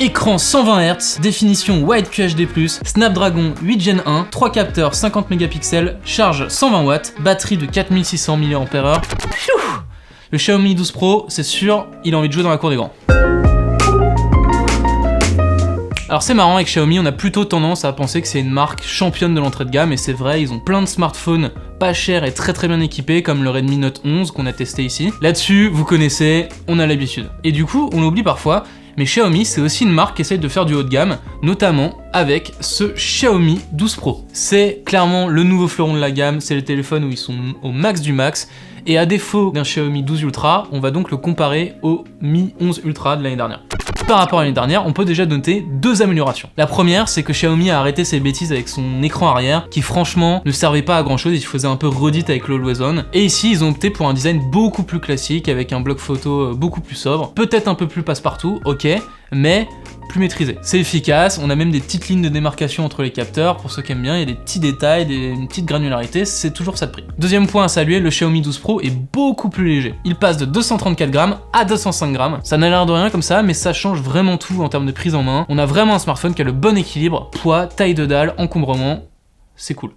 Écran 120 Hz, définition Wide QHD+, Snapdragon 8 Gen 1, 3 capteurs 50 mégapixels, charge 120 watts, batterie de 4600 mAh. Le Xiaomi 12 Pro, c'est sûr, il a envie de jouer dans la cour des grands. Alors c'est marrant, avec Xiaomi, on a plutôt tendance à penser que c'est une marque championne de l'entrée de gamme, et c'est vrai, ils ont plein de smartphones pas chers et très bien équipés, comme le Redmi Note 11 qu'on a testé ici. Là-dessus, vous connaissez, on a l'habitude. Et du coup, on l'oublie parfois, mais Xiaomi, c'est aussi une marque qui essaye de faire du haut de gamme, notamment avec ce Xiaomi 12 Pro. C'est clairement le nouveau fleuron de la gamme, c'est le téléphone où ils sont au max du max, et à défaut d'un Xiaomi 12 Ultra, on va donc le comparer au Mi 11 Ultra de l'année dernière. Par rapport à l'année dernière, on peut déjà noter deux améliorations. La première, c'est que Xiaomi a arrêté ses bêtises avec son écran arrière, qui franchement ne servait pas à grand chose, il faisait un peu redite avec l'Always On. Et ici, ils ont opté pour un design beaucoup plus classique, avec un bloc photo beaucoup plus sobre, peut-être un peu plus passe-partout, ok, mais plus maîtrisé. C'est efficace, on a même des petites lignes de démarcation entre les capteurs, pour ceux qui aiment bien, il y a des petits détails, une petite granularité, c'est toujours ça de prix. Deuxième point à saluer, le Xiaomi 12 Pro est beaucoup plus léger. Il passe de 234 grammes à 205 grammes. Ça n'a l'air de rien comme ça, mais ça change vraiment tout en termes de prise en main. On a vraiment un smartphone qui a le bon équilibre, poids, taille de dalle, encombrement, c'est cool.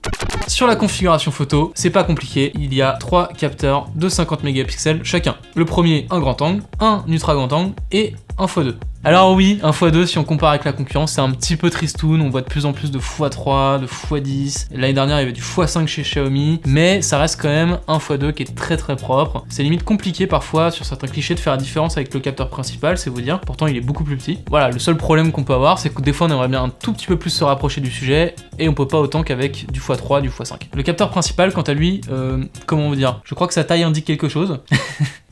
Sur la configuration photo, c'est pas compliqué, il y a 3 capteurs de 50 mégapixels chacun. Le premier, un grand angle, un ultra grand angle et un x2. Alors oui, un x2 si on compare avec la concurrence, c'est un petit peu tristoun, on voit de plus en plus de x3, de x10, l'année dernière il y avait du x5 chez Xiaomi, mais ça reste quand même un x2 qui est très propre. C'est limite compliqué parfois sur certains clichés de faire la différence avec le capteur principal, c'est vous dire, pourtant il est beaucoup plus petit. Voilà, le seul problème qu'on peut avoir, c'est que des fois on aimerait bien un tout petit peu plus se rapprocher du sujet, et on peut pas autant qu'avec du x3, du x5. Le capteur principal, quant à lui, comment vous dire, je crois que sa taille indique quelque chose.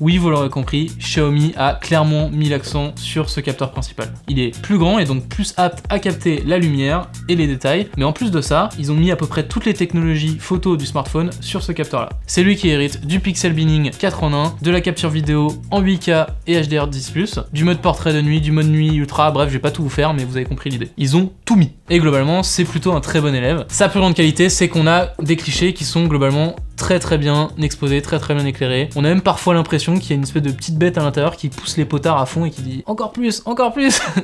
Oui, vous l'aurez compris, Xiaomi a clairement mis l'accent sur ce capteur principal. Il est plus grand et donc plus apte à capter la lumière et les détails, mais en plus de ça, ils ont mis à peu près toutes les technologies photo du smartphone sur ce capteur là. C'est lui qui hérite du pixel binning 4 en 1, de la capture vidéo en 8K et HDR10+, du mode portrait de nuit, du mode nuit ultra, bref je vais pas tout vous faire mais vous avez compris l'idée. Ils ont tout mis. Et globalement c'est plutôt un très bon élève. Sa plus grande qualité c'est qu'on a des clichés qui sont globalement très bien exposé, très bien éclairé. On a même parfois l'impression qu'il y a une espèce de petite bête à l'intérieur qui pousse les potards à fond et qui dit encore plus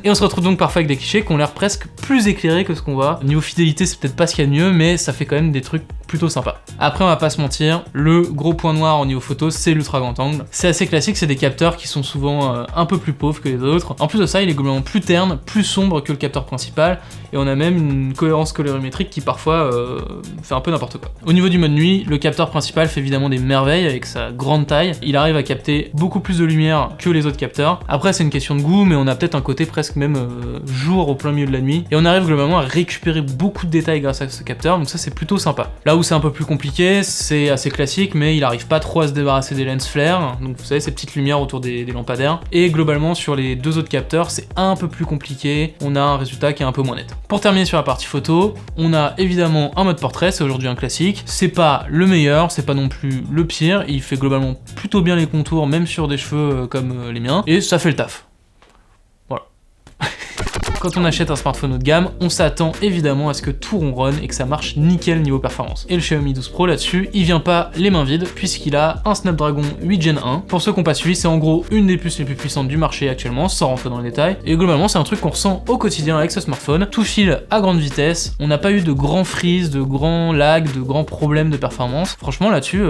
et on se retrouve donc parfois avec des clichés qui ont l'air presque plus éclairés que ce qu'on voit. Niveau fidélité c'est peut-être pas ce qu'il y a de mieux, mais ça fait quand même des trucs plutôt sympas. Après on va pas se mentir, le gros point noir au niveau photo c'est l'ultra grand angle. C'est assez classique, c'est des capteurs qui sont souvent un peu plus pauvres que les autres. En plus de ça il est globalement plus terne, plus sombre que le capteur principal, et on a même une cohérence colorimétrique qui parfois fait un peu n'importe quoi. Au niveau du mode nuit, le capteur principal fait évidemment des merveilles avec sa grande taille. Il arrive à capter beaucoup plus de lumière que les autres capteurs. Après c'est une question de goût, mais on a peut-être un côté presque même jour au plein milieu de la nuit. Et on arrive globalement à récupérer beaucoup de détails grâce à ce capteur, donc ça c'est plutôt sympa. Là où c'est un peu plus compliqué, c'est assez classique, mais il arrive pas trop à se débarrasser des lens flares, donc vous savez ces petites lumières autour des lampadaires. Et globalement sur les deux autres capteurs, c'est un peu plus compliqué, on a un résultat qui est un peu moins net. Pour terminer sur la partie photo, on a évidemment un mode portrait, c'est aujourd'hui un classique. C'est pas le meilleur, c'est pas non plus le pire, il fait globalement plutôt bien les contours, même sur des cheveux comme les miens, et ça fait le taf. Voilà. Quand on achète un smartphone haut de gamme, on s'attend évidemment à ce que tout ronronne et que ça marche nickel niveau performance. Et le Xiaomi 12 Pro là-dessus, il vient pas les mains vides puisqu'il a un Snapdragon 8 Gen 1. Pour ceux qui n'ont pas suivi, c'est en gros une des puces les plus puissantes du marché actuellement, sans rentrer dans les détails. Et globalement, c'est un truc qu'on ressent au quotidien avec ce smartphone. Tout file à grande vitesse, on n'a pas eu de grands freeze, de grands lags, de grands problèmes de performance. Franchement là-dessus,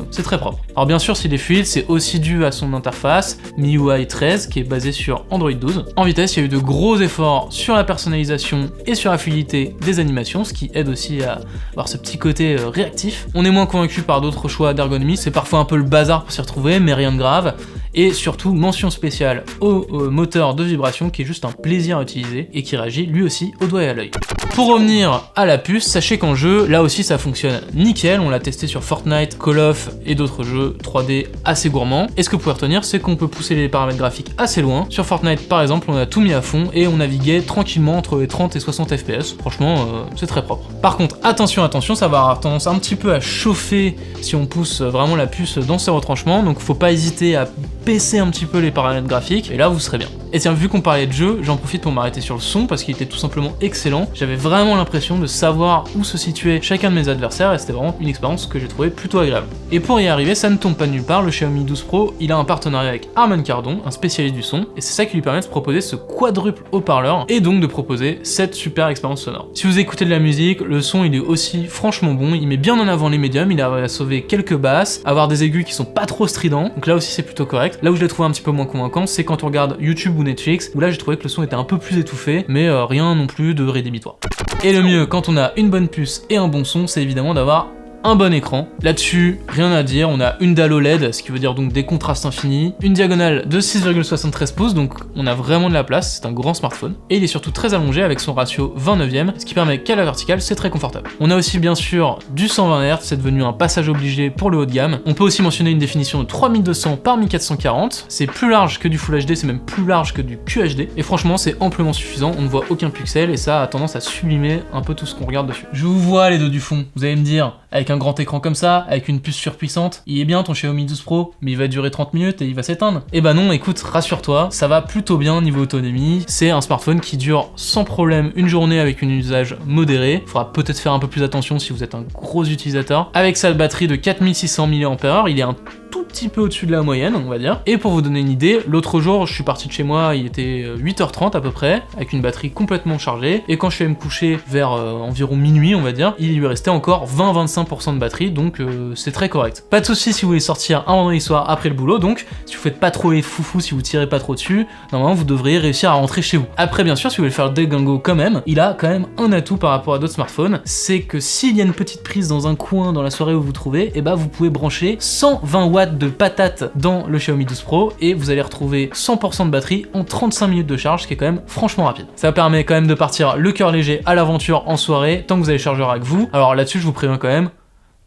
c'est très propre. Alors bien sûr, s'il est fluide, c'est aussi dû à son interface MIUI 13 qui est basée sur Android 12. En vitesse, il y a eu de gros efforts sur la personnalisation et sur la fluidité des animations, ce qui aide aussi à avoir ce petit côté réactif. On est moins convaincu par d'autres choix d'ergonomie, c'est parfois un peu le bazar pour s'y retrouver, mais rien de grave. Et surtout, mention spéciale au moteur de vibration qui est juste un plaisir à utiliser et qui réagit lui aussi au doigt et à l'œil. Pour revenir à la puce, sachez qu'en jeu, là aussi ça fonctionne nickel, on l'a testé sur Fortnite, Call of et d'autres jeux 3D assez gourmands. Et ce que vous pouvez retenir, c'est qu'on peut pousser les paramètres graphiques assez loin. Sur Fortnite par exemple, on a tout mis à fond et on naviguait tranquillement entre les 30 et 60 FPS. Franchement, c'est très propre. Par contre, attention, ça va avoir tendance un petit peu à chauffer si on pousse vraiment la puce dans ses retranchements, donc faut pas hésiter à baisser un petit peu les paramètres graphiques, et là vous serez bien. Et tiens, vu qu'on parlait de jeu, j'en profite pour m'arrêter sur le son parce qu'il était tout simplement excellent. J'avais vraiment l'impression de savoir où se situait chacun de mes adversaires et c'était vraiment une expérience que j'ai trouvé plutôt agréable. Et pour y arriver, ça ne tombe pas de nulle part, le Xiaomi 12 Pro, il a un partenariat avec Harman Kardon, un spécialiste du son, et c'est ça qui lui permet de proposer ce quadruple haut-parleur et donc de proposer cette super expérience sonore. Si vous écoutez de la musique, le son il est aussi franchement bon, il met bien en avant les médiums, il a sauvé quelques basses, avoir des aigus qui sont pas trop stridents, donc là aussi c'est plutôt correct. Là où je l'ai trouvé un petit peu moins convaincant, c'est quand on regarde YouTube ou Netflix, où là j'ai trouvé que le son était un peu plus étouffé, mais rien non plus de rédhibitoire. Et le mieux quand on a une bonne puce et un bon son, c'est évidemment d'avoir un bon écran. Là-dessus, rien à dire, on a une dalle OLED, ce qui veut dire donc des contrastes infinis, une diagonale de 6,73 pouces, donc on a vraiment de la place, c'est un grand smartphone, et il est surtout très allongé avec son ratio 20/9, ce qui permet qu'à la verticale, c'est très confortable. On a aussi bien sûr du 120 Hz, c'est devenu un passage obligé pour le haut de gamme. On peut aussi mentionner une définition de 3200 par 1440, c'est plus large que du Full HD, c'est même plus large que du QHD, et franchement c'est amplement suffisant, on ne voit aucun pixel, et ça a tendance à sublimer un peu tout ce qu'on regarde dessus. Je vous vois les deux du fond, vous allez me dire, avec un grand écran comme ça, avec une puce surpuissante, il est bien ton Xiaomi 12 Pro, mais il va durer 30 minutes et il va s'éteindre. Et bah non, écoute, rassure-toi, ça va plutôt bien niveau autonomie, c'est un smartphone qui dure sans problème une journée avec un usage modéré, faudra peut-être faire un peu plus attention si vous êtes un gros utilisateur. Avec sa batterie de 4600 mAh, il est un tout petit peu au-dessus de la moyenne, on va dire. Et pour vous donner une idée, l'autre jour, je suis parti de chez moi, il était 8h30 à peu près, avec une batterie complètement chargée, et quand je suis allé me coucher vers environ minuit, on va dire, il lui restait encore 20-25% de batterie, donc c'est très correct. Pas de soucis si vous voulez sortir un vendredi soir après le boulot, donc si vous faites pas trop les foufous, si vous tirez pas trop dessus, normalement vous devriez réussir à rentrer chez vous. Après bien sûr, si vous voulez faire le déglingo quand même, il a quand même un atout par rapport à d'autres smartphones, c'est que s'il y a une petite prise dans un coin dans la soirée où vous vous trouvez, et bah vous pouvez brancher 120 watts de patate dans le Xiaomi 12 Pro et vous allez retrouver 100% de batterie en 35 minutes de charge, ce qui est quand même franchement rapide. Ça permet quand même de partir le cœur léger à l'aventure en soirée, tant que vous avez le chargeur avec vous. Alors là-dessus, je vous préviens quand même,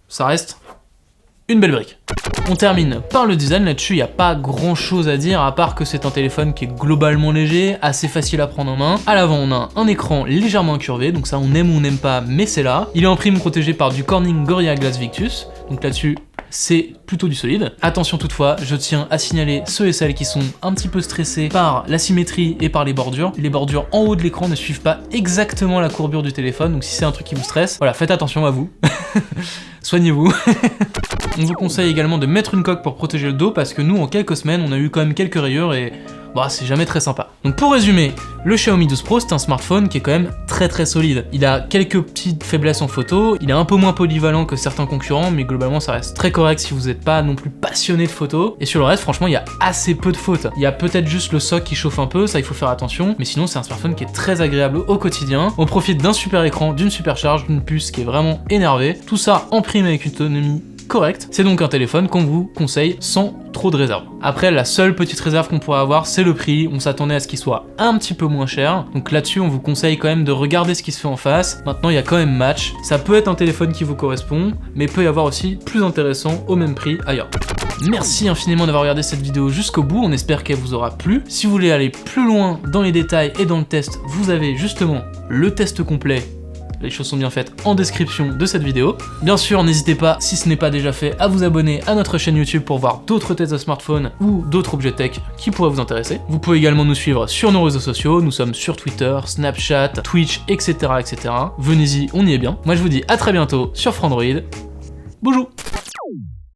ça reste une belle brique. On termine par le design, là-dessus il n'y a pas grand chose à dire à part que c'est un téléphone qui est globalement léger, assez facile à prendre en main. À l'avant on a un écran légèrement incurvé, donc ça on aime ou on n'aime pas, mais c'est là. Il est en prime protégé par du Corning Gorilla Glass Victus, donc là-dessus c'est plutôt du solide. Attention toutefois, je tiens à signaler ceux et celles qui sont un petit peu stressés par la symétrie et par les bordures. Les bordures en haut de l'écran ne suivent pas exactement la courbure du téléphone, donc si c'est un truc qui vous stresse, voilà, faites attention à vous. Soignez-vous. On vous conseille également de mettre une coque pour protéger le dos parce que nous, en quelques semaines, on a eu quand même quelques rayures et bah, c'est jamais très sympa. Donc pour résumer, le Xiaomi 12 Pro, c'est un smartphone qui est quand même très solide. Il a quelques petites faiblesses en photo, il est un peu moins polyvalent que certains concurrents, mais globalement ça reste très correct si vous n'êtes pas non plus passionné de photos. Et sur le reste, franchement, il y a assez peu de fautes. Il y a peut-être juste le soc qui chauffe un peu, ça il faut faire attention, mais sinon c'est un smartphone qui est très agréable au quotidien. On profite d'un super écran, d'une super charge, d'une puce qui est vraiment énervée. Tout ça en prime avec une autonomie correct. C'est donc un téléphone qu'on vous conseille sans trop de réserve. Après, la seule petite réserve qu'on pourrait avoir, c'est le prix. On s'attendait à ce qu'il soit un petit peu moins cher. Donc là-dessus, on vous conseille quand même de regarder ce qui se fait en face. Maintenant, il y a quand même match. Ça peut être un téléphone qui vous correspond, mais peut y avoir aussi plus intéressant au même prix ailleurs. Merci infiniment d'avoir regardé cette vidéo jusqu'au bout, on espère qu'elle vous aura plu. Si vous voulez aller plus loin dans les détails et dans le test, vous avez justement le test complet, les choses sont bien faites, en description de cette vidéo. Bien sûr, n'hésitez pas, si ce n'est pas déjà fait, à vous abonner à notre chaîne YouTube pour voir d'autres tests de smartphones ou d'autres objets tech qui pourraient vous intéresser. Vous pouvez également nous suivre sur nos réseaux sociaux, nous sommes sur Twitter, Snapchat, Twitch, etc. etc. Venez-y, on y est bien. Moi je vous dis à très bientôt sur Frandroid. Bonjour.